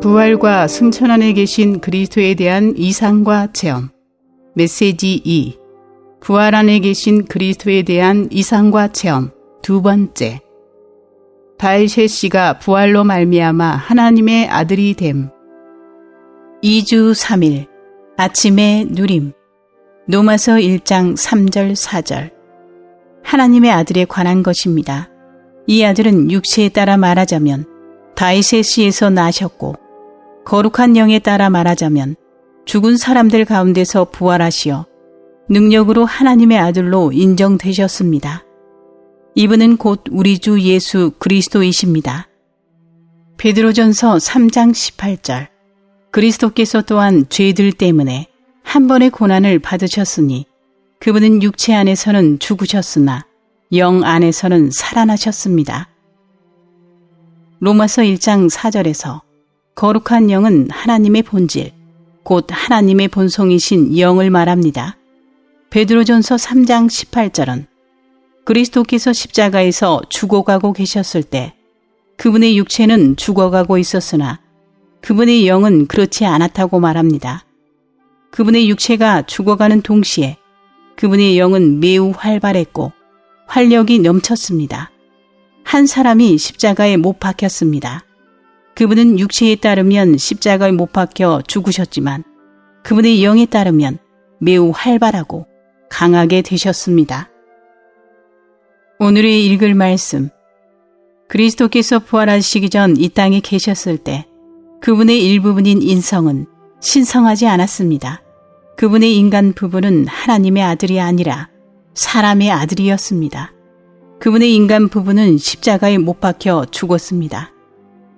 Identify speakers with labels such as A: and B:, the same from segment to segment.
A: 부활과 승천 안에 계신 그리스도에 대한 이상과 체험. 메시지 2. 부활 안에 계신 그리스도에 대한 이상과 체험. 두 번째. 다윗의 씨가 부활로 말미암아 하나님의 아들이 됨. 2주 3일 아침의 누림. 로마서 1장 3절 4절. 하나님의 아들에 관한 것입니다. 이 아들은 육체에 따라 말하자면 다윗의 씨에서 나셨고, 거룩한 영에 따라 말하자면 죽은 사람들 가운데서 부활하시어 능력으로 하나님의 아들로 인정되셨습니다. 이분은 곧 우리 주 예수 그리스도이십니다. 베드로전서 3장 18절. 그리스도께서 또한 죄들 때문에 한 번의 고난을 받으셨으니 그분은 육체 안에서는 죽으셨으나 영 안에서는 살아나셨습니다. 로마서 1장 4절에서 거룩한 영은 하나님의 본질, 곧 하나님의 본성이신 영을 말합니다. 베드로전서 3장 18절은 그리스도께서 십자가에서 죽어가고 계셨을 때 그분의 육체는 죽어가고 있었으나 그분의 영은 그렇지 않았다고 말합니다. 그분의 육체가 죽어가는 동시에 그분의 영은 매우 활발했고 활력이 넘쳤습니다. 한 사람이 십자가에 못 박혔습니다. 그분은 육체에 따르면 십자가에 못 박혀 죽으셨지만 그분의 영에 따르면 매우 활발하고 강하게 되셨습니다. 오늘의 읽을 말씀. 그리스도께서 부활하시기 전 이 땅에 계셨을 때 그분의 일부분인 인성은 신성하지 않았습니다. 그분의 인간 부분은 하나님의 아들이 아니라 사람의 아들이었습니다. 그분의 인간 부분은 십자가에 못 박혀 죽었습니다.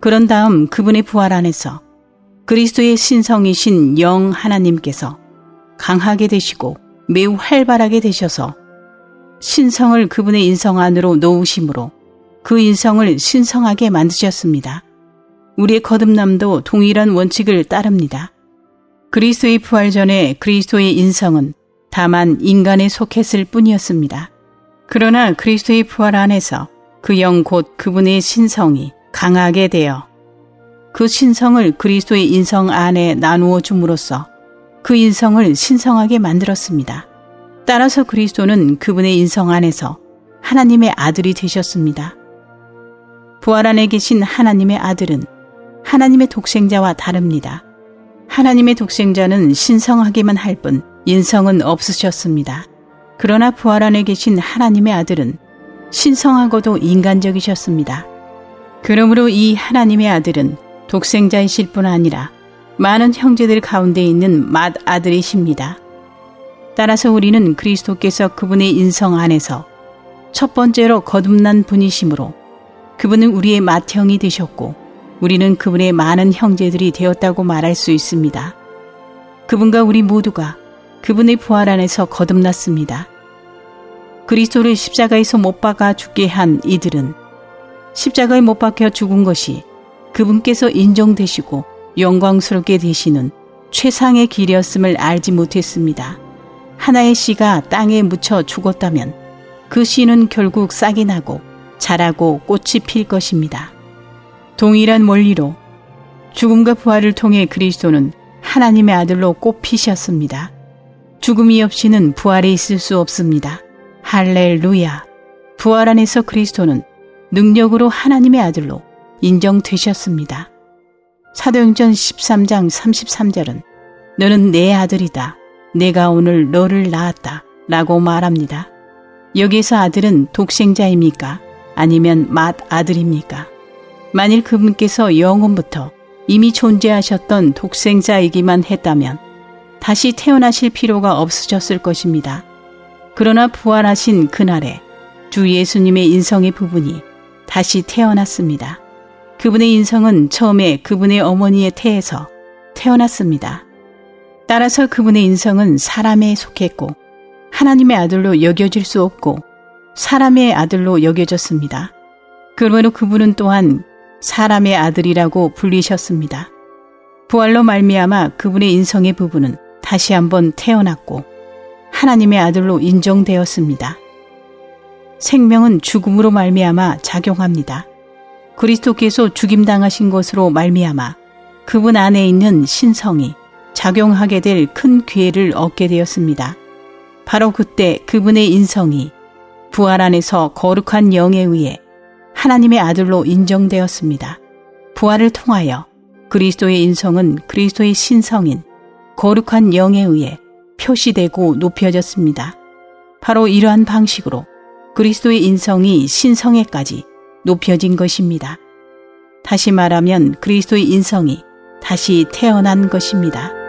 A: 그런 다음 그분의 부활 안에서 그리스도의 신성이신 영 하나님께서 강하게 되시고 매우 활발하게 되셔서 신성을 그분의 인성 안으로 놓으심으로 그 인성을 신성하게 만드셨습니다. 우리의 거듭남도 동일한 원칙을 따릅니다. 그리스도의 부활 전에 그리스도의 인성은 다만 인간에 속했을 뿐이었습니다. 그러나 그리스도의 부활 안에서 그 영 곧 그분의 신성이 강하게 되어 그 신성을 그리스도의 인성 안에 나누어 줌으로써 그 인성을 신성하게 만들었습니다. 따라서 그리스도는 그분의 인성 안에서 하나님의 아들이 되셨습니다. 부활 안에 계신 하나님의 아들은 하나님의 독생자와 다릅니다. 하나님의 독생자는 신성하기만 할 뿐 인성은 없으셨습니다. 그러나 부활 안에 계신 하나님의 아들은 신성하고도 인간적이셨습니다. 그러므로 이 하나님의 아들은 독생자이실 뿐 아니라 많은 형제들 가운데 있는 맏아들이십니다. 따라서 우리는 그리스도께서 그분의 인성 안에서 첫 번째로 거듭난 분이시므로 그분은 우리의 맏형이 되셨고 우리는 그분의 많은 형제들이 되었다고 말할 수 있습니다. 그분과 우리 모두가 그분의 부활 안에서 거듭났습니다. 그리스도를 십자가에서 못 박아 죽게 한 이들은 십자가에 못 박혀 죽은 것이 그분께서 인정되시고 영광스럽게 되시는 최상의 길이었음을 알지 못했습니다. 하나의 씨가 땅에 묻혀 죽었다면 그 씨는 결국 싹이 나고 자라고 꽃이 필 것입니다. 동일한 원리로 죽음과 부활을 통해 그리스도는 하나님의 아들로 꽃 피셨습니다. 죽음이 없이는 부활이 있을 수 없습니다. 할렐루야! 부활 안에서 그리스도는 능력으로 하나님의 아들로 인정되셨습니다. 사도행전 13장 33절은 너는 내 아들이다. 내가 오늘 너를 낳았다. 라고 말합니다. 여기에서 아들은 독생자입니까? 아니면 맏아들입니까? 만일 그분께서 영원부터 이미 존재하셨던 독생자이기만 했다면 다시 태어나실 필요가 없으셨을 것입니다. 그러나 부활하신 그날에 주 예수님의 인성의 부분이 다시 태어났습니다. 그분의 인성은 처음에 그분의 어머니의 태에서 태어났습니다. 따라서 그분의 인성은 사람에 속했고 하나님의 아들로 여겨질 수 없고 사람의 아들로 여겨졌습니다. 그러므로 그분은 또한 사람의 아들이라고 불리셨습니다. 부활로 말미암아 그분의 인성의 부분은 다시 한번 태어났고 하나님의 아들로 인정되었습니다. 생명은 죽음으로 말미암아 작용합니다. 그리스도께서 죽임당하신 것으로 말미암아 그분 안에 있는 신성이 작용하게 될 큰 기회를 얻게 되었습니다. 바로 그때 그분의 인성이 부활 안에서 거룩한 영에 의해 하나님의 아들로 인정되었습니다. 부활을 통하여 그리스도의 인성은 그리스도의 신성인 거룩한 영에 의해 표시되고 높여졌습니다. 바로 이러한 방식으로 그리스도의 인성이 신성에까지 높여진 것입니다. 다시 말하면 그리스도의 인성이 다시 태어난 것입니다.